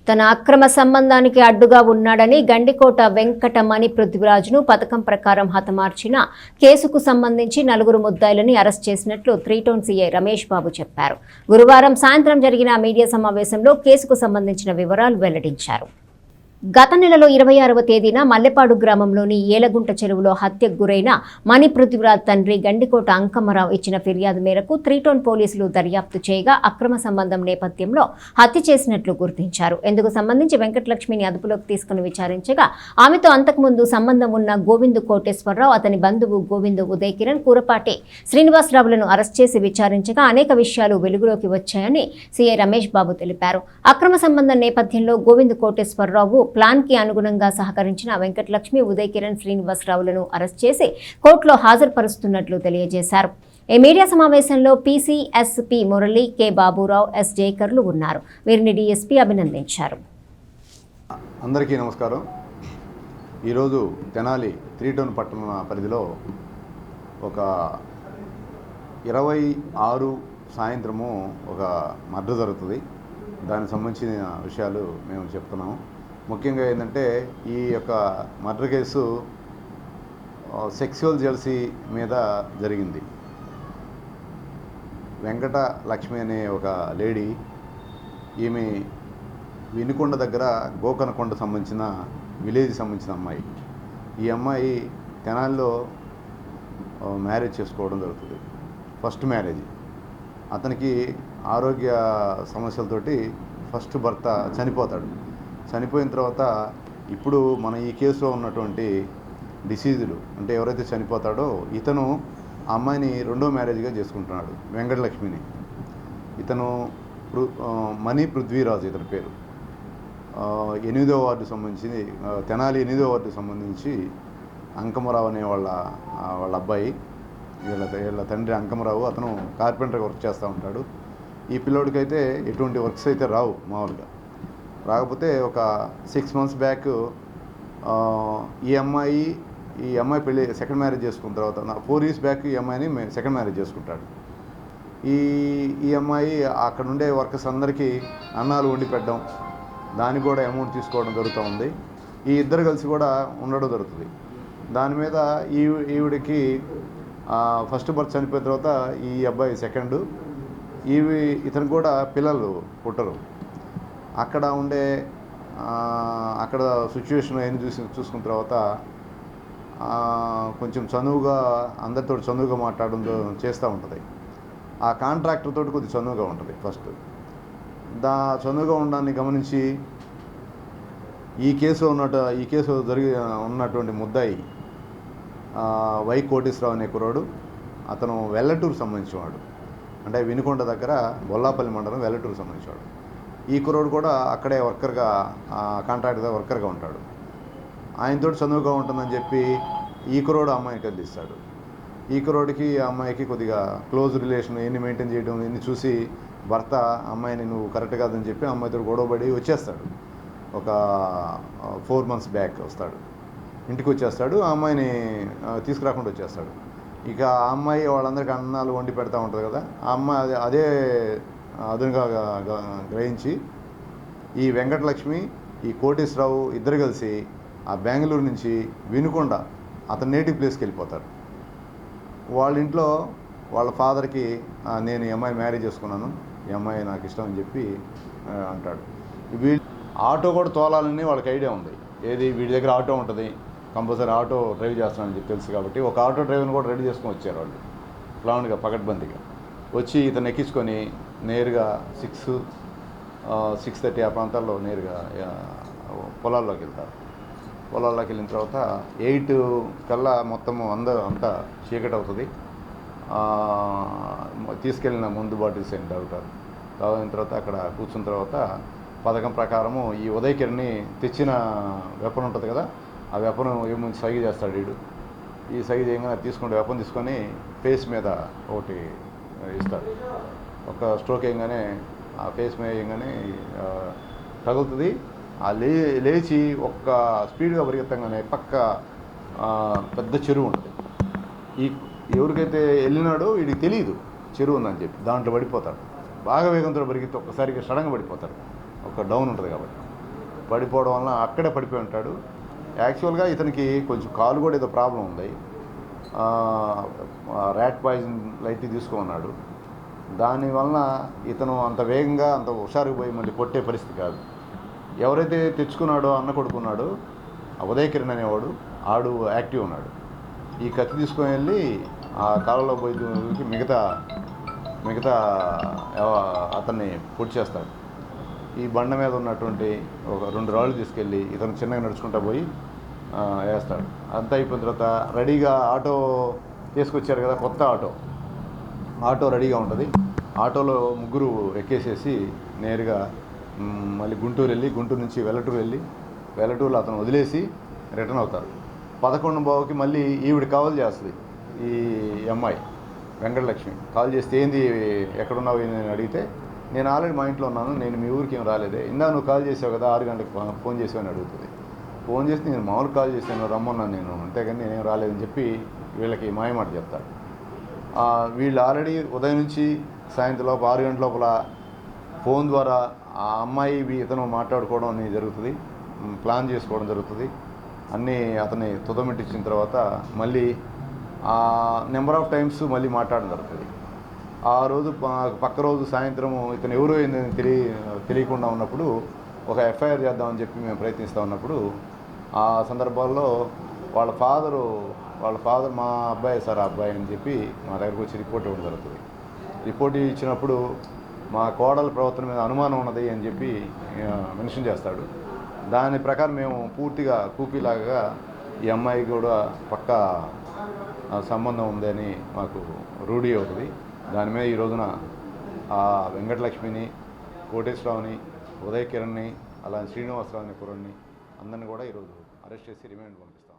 తన అక్రమ సంబంధానికి అడ్డుగా ఉన్నాడని గండికోట వెంకటమణి పృథ్వీరాజ్ను పథకం ప్రకారం హతమార్చిన కేసుకు సంబంధించి 4 ముద్దాయిలని అరెస్ట్ చేసినట్లు 3 టౌన్ సీఐ రమేష్ బాబు చెప్పారు. గురువారం సాయంత్రం జరిగిన మీడియా సమావేశంలో కేసుకు సంబంధించిన వివరాలు వెల్లడించారు. గత నెలలో 26వ తేదీన మల్లెపాడు గ్రామంలోని ఏలగుంట చెరువులో హత్యకు గురైన మణి పృథ్వీరాజ్ తండ్రి గండికోట అంకమ్మరావు ఇచ్చిన ఫిర్యాదు మేరకు 3 టౌన్ పోలీసులు దర్యాప్తు చేయగా అక్రమ సంబంధం నేపథ్యంలో హత్య చేసినట్లు గుర్తించారు. ఇందుకు సంబంధించి వెంకటలక్ష్మిని అదుపులోకి తీసుకుని విచారించగా ఆమెతో అంతకుముందు సంబంధం ఉన్న గోవిందు కోటేశ్వరరావు, అతని బంధువు గోవిందు ఉదయ్ కిరణ్, కూరపాటి శ్రీనివాసరావులను అరెస్ట్ చేసి విచారించగా అనేక విషయాలు వెలుగులోకి వచ్చాయని సీఐ రమేష్ బాబు తెలిపారు. అక్రమ సంబంధం నేపథ్యంలో గోవిందు కోటేశ్వరరావు ప్లాన్ కి అనుగుణంగా సహకరించిన వెంకటలక్ష్మి, ఉదయ్ కిరణ్, శ్రీనివాసరావులను అరెస్ట్ చేసి కోర్టులో హాజరుపరుస్తున్నట్లు తెలియజేశారు. ఈ మీడియా సమావేశంలో పీసీఎస్పీ మురళి, కె బాబురావు, ఎస్ జయకర్లు ఉన్నారు. వీరిని డీఎస్పీ అభినందించారు. అందరికీ నమస్కారం. ఈరోజు తెనాలి 3 టౌన్ పట్టణ పరిధిలో ఒక 26 సాయంత్రము ఒక మర్డర్ జరుగుతుంది. దానికి సంబంధించిన విషయాలు మేము చెప్తున్నాము. ముఖ్యంగా ఏంటంటే ఈ యొక్క మర్డర్ కేసు సెక్సువల్ జెలసీ మీద జరిగింది. వెంకట లక్ష్మి అనే ఒక లేడీ, ఈమె వినుకొండ దగ్గర గోకనకొండ సంబంధించిన విలేజ్ సంబంధించిన అమ్మాయి. ఈ అమ్మాయి తెనాలిలో మ్యారేజ్ చేసుకోవడం జరుగుతుంది. First marriage. అతనికి ఆరోగ్య సమస్యలతోటి ఫస్ట్ భర్త చనిపోతాడు. చనిపోయిన తర్వాత ఇప్పుడు మన ఈ కేసులో ఉన్నటువంటి డిసీజులు అంటే ఎవరైతే చనిపోతాడో ఇతను ఆ అమ్మాయిని 2వ మ్యారేజ్గా చేసుకుంటున్నాడు, వెంకటలక్ష్మిని. ఇతను మణి పృథ్వీరాజ్ ఇతని పేరు. 8వ వార్డు సంబంధించి తెనాలి 8వ వార్డు సంబంధించి అంకమరావు అనే వాళ్ళ అబ్బాయి. వీళ్ళ తండ్రి అంకమరావు. అతను కార్పెంటర్గా వర్క్ చేస్తూ ఉంటాడు. ఈ పిల్లోడికైతే ఎటువంటి వర్క్స్ అయితే రావు మామూలుగా. రాకపోతే ఒక 6 మంత్స్ బ్యాక్ ఈ అమ్మాయి పెళ్ళి సెకండ్ మ్యారేజ్ చేసుకున్న తర్వాత 4 years బ్యాక్ ఈ అమ్మాయిని సెకండ్ మ్యారేజ్ చేసుకుంటాడు. ఈ అమ్మాయి అక్కడ ఉండే వర్కర్స్ అందరికీ అన్నాలు వండి పెట్టడం, దానికి కూడా అమౌంట్ తీసుకోవడం జరుగుతూ ఉంది. ఈ ఇద్దరు కలిసి కూడా ఉండడం జరుగుతుంది. దాని మీద ఈవిడికి ఫస్ట్ బర్త్ చనిపోయిన తర్వాత ఈ అబ్బాయి సెకండ్. ఇతను కూడా పిల్లలు పుట్టరు. అక్కడ సిచ్యువేషన్ ఏం చూసుకున్న తర్వాత కొంచెం చనువుగా అందరితో చనువుగా మాట్లాడడం చేస్తూ ఉంటుంది. ఆ కాంట్రాక్టర్ తోటి కొద్దిగా చనువుగా ఉంటుంది ఫస్ట్. చనువుగా ఉండడాన్ని గమనించి ఈ కేసులో ఉన్నటువంటి ముద్దాయి వై కోటేశ్వరరావు అనే కుర్రాడు. అతను వెల్లటూరు సంబంధించినవాడు. అంటే వినుకొండ దగ్గర బొల్లాపల్లి మండలం వెల్లటూరు సంబంధించినవాడు. ఈ కుర్రోడు కూడా అక్కడే వర్కర్గా కాంట్రాక్టర్ వర్కర్గా ఉంటాడు. ఆయనతో చదువుగా ఉంటుందని చెప్పి ఈ కుర్రోడు అమ్మాయికి అందిస్తాడు. ఈ కుర్రోడికి ఆ అమ్మాయికి కొద్దిగా క్లోజ్ రిలేషన్ ఎన్ని మెయింటైన్ చేయడం ఎన్ని చూసి భర్త అమ్మాయిని నువ్వు కరెక్ట్ కాదని చెప్పి అమ్మాయితో గొడవపడి వచ్చేస్తాడు. ఒక 4 months బ్యాక్ వస్తాడు. ఇంటికి వచ్చేస్తాడు. ఆ అమ్మాయిని తీసుకురాకుండా వచ్చేస్తాడు. ఇక ఆ అమ్మాయి వాళ్ళందరికీ అన్నాలు వండి పెడతా ఉంటుంది కదా. ఆ అమ్మాయి అదే అదునుగా గ్రహించి ఈ వెంకటలక్ష్మి, ఈ కోటేశ్వరరావు ఇద్దరు కలిసి ఆ బెంగళూరు నుంచి వినుకొండ అతని నేటివ్ ప్లేస్కి వెళ్ళిపోతారు. వాళ్ళ ఇంట్లో వాళ్ళ ఫాదర్కి నేను ఈ అమ్మాయి మ్యారేజ్ చేసుకున్నాను, ఈ అమ్మాయి నాకు ఇష్టం అని చెప్పి అంటాడు. ఆటో కూడా తోలాలని వాళ్ళకి ఐడియా ఉంది. వీడి దగ్గర ఆటో ఉంటుంది, కంపల్సరీ ఆటో డ్రైవ్ చేస్తున్నానని చెప్పి తెలుసు కాబట్టి ఒక ఆటో డ్రైవర్ని కూడా రెడీ చేసుకొని వచ్చారు వాళ్ళు. ప్లాన్గా పకడ్బందీగా వచ్చి ఇతను ఎక్కించుకొని నేరుగా 6-6:30 ఆ ప్రాంతాల్లో నేరుగా పొలాల్లోకి వెళ్తారు. పొలాల్లోకి వెళ్ళిన తర్వాత 8 కల్లా మొత్తము అంతా చీకటి అవుతుంది. తీసుకెళ్ళిన ముందు బాటిల్స్ ఏంటి తాగుతారు. తాగిన తర్వాత అక్కడ కూర్చున్న తర్వాత పథకం ప్రకారము ఈ ఉదయ్ కిరణ్ని తెచ్చిన వెపన్ ఉంటుంది కదా, ఆ వెపన్ ఏముంది సైగ చేస్తాడు వీడు. ఈ సైగ చేయగానే వెపన్ తీసుకొని ఫేస్ మీద ఒకటి ఇస్తాడు. ఒక స్ట్రోక్ వేయగానే ఆ ఫేస్ మీద వేయగానే తగులుతుంది. ఆ లేచి ఒక్క స్పీడ్గా పరిగెత్తంగానే పక్క పెద్ద చెరువు ఉంటుంది. ఎవరికైతే వెళ్ళినాడో వీడికి తెలియదు చెరువు ఉందని చెప్పి దాంట్లో పడిపోతాడు. బాగా వేగంతో పరిగెత్తి ఒక్కసారిగా సడన్గా పడిపోతాడు. ఒక డౌన్ ఉంటుంది కాబట్టి పడిపోవడం వలన అక్కడే పడిపోయి ఉంటాడు. యాక్చువల్గా ఇతనికి కొంచెం కాలు కూడా ఏదో ప్రాబ్లం ఉంది, ర్యాట్ పాయిజన్ లైట్ తీసుకున్నాడు. దానివలన ఇతను అంత వేగంగా అంత హుషారుగా పోయి మళ్ళీ కొట్టే పరిస్థితి కాదు. ఎవరైతే తెచ్చుకున్నాడో అన్న కొడుకున్నాడో ఉదయ్ కిరణ్ అనేవాడు, ఆడు యాక్టివ్ ఉన్నాడు. ఈ కత్తి తీసుకొని వెళ్ళి ఆ కాలంలో పోయి మిగతా అతన్ని పొడి చేస్తాడు. ఈ బండ మీద ఉన్నటువంటి ఒక 2 రాళ్ళు తీసుకెళ్ళి ఇతను చిన్నగా నడుచుకుంటూ పోయి వేస్తాడు. అంతా అయిపోయిన తర్వాత రెడీగా ఆటో తీసుకొచ్చారు కదా, కొత్త ఆటో రెడీగా ఉంటుంది. ఆటోలో ముగ్గురు ఎక్కేసేసి నేరుగా మళ్ళీ గుంటూరు వెళ్ళి, గుంటూరు నుంచి వెల్లటూరులో అతను వదిలేసి రిటర్న్ అవుతారు. 11:15కి మళ్ళీ ఈవిడ కాల్ చేస్తుంది. ఈ అమ్మాయి వెంకటలక్ష్మి కాల్ చేస్తే, ఏంది ఎక్కడున్నావు నేను అడిగితే, నేను ఆల్రెడీ మా ఇంట్లో ఉన్నాను, నేను మీ ఊరికి ఏం రాలేదే, ఇందా నువ్వు కాల్ చేసావు కదా 6 గంటలకు ఫోన్ చేసావని అడుగుతుంది. ఫోన్ చేసి నేను మామూలు కాల్ చేశాను, రమ్మన్నాను నేను, అంతేగాని నేనేం రాలేదని చెప్పి వీళ్ళకి మాయమాట చెప్తాడు. వీళ్ళు ఆల్రెడీ ఉదయం నుంచి సాయంత్రం లోపు 6 గంటల లోపల ఫోన్ ద్వారా ఆ అమ్మాయి ఇతను మాట్లాడుకోవడం అనేది జరుగుతుంది, ప్లాన్ చేసుకోవడం జరుగుతుంది. అన్నీ అతన్ని తుదమెట్టించిన తర్వాత మళ్ళీ నెంబర్ ఆఫ్ టైమ్స్ మళ్ళీ మాట్లాడడం జరుగుతుంది. ఆ రోజు పక్క రోజు సాయంత్రం ఇతను ఎవరో ఏందని తెలియకుండా ఉన్నప్పుడు ఒక ఎఫ్ఐఆర్ చేద్దామని చెప్పి మేము ప్రయత్నిస్తూ ఉన్నప్పుడు ఆ సందర్భాల్లో వాళ్ళ ఫాదర్ మా అబ్బాయి సార్ ఆ అబ్బాయి అని చెప్పి మా దగ్గరకు వచ్చి రిపోర్ట్ ఇవ్వడం జరుగుతుంది. రిపోర్ట్ ఇచ్చినప్పుడు మా కోడల ప్రవర్తన మీద అనుమానం ఉన్నది అని చెప్పి మెన్షన్ చేస్తాడు. దాని ప్రకారం మేము పూర్తిగా కూపీలాగా ఈ అమ్మాయి కూడా పక్కా సంబంధం ఉందని మాకు రూఢీ అవుతుంది. దాని మీద ఈ రోజున ఆ వెంకటలక్ష్మిని, కోటేశ్వరరావుని, ఉదయ్ కిరణ్ని, అలానే శ్రీనివాసరావుని కుర్రని అందరినీ కూడా ఈరోజు అరెస్ట్ చేసి రిమాండ్ పంపిస్తాం.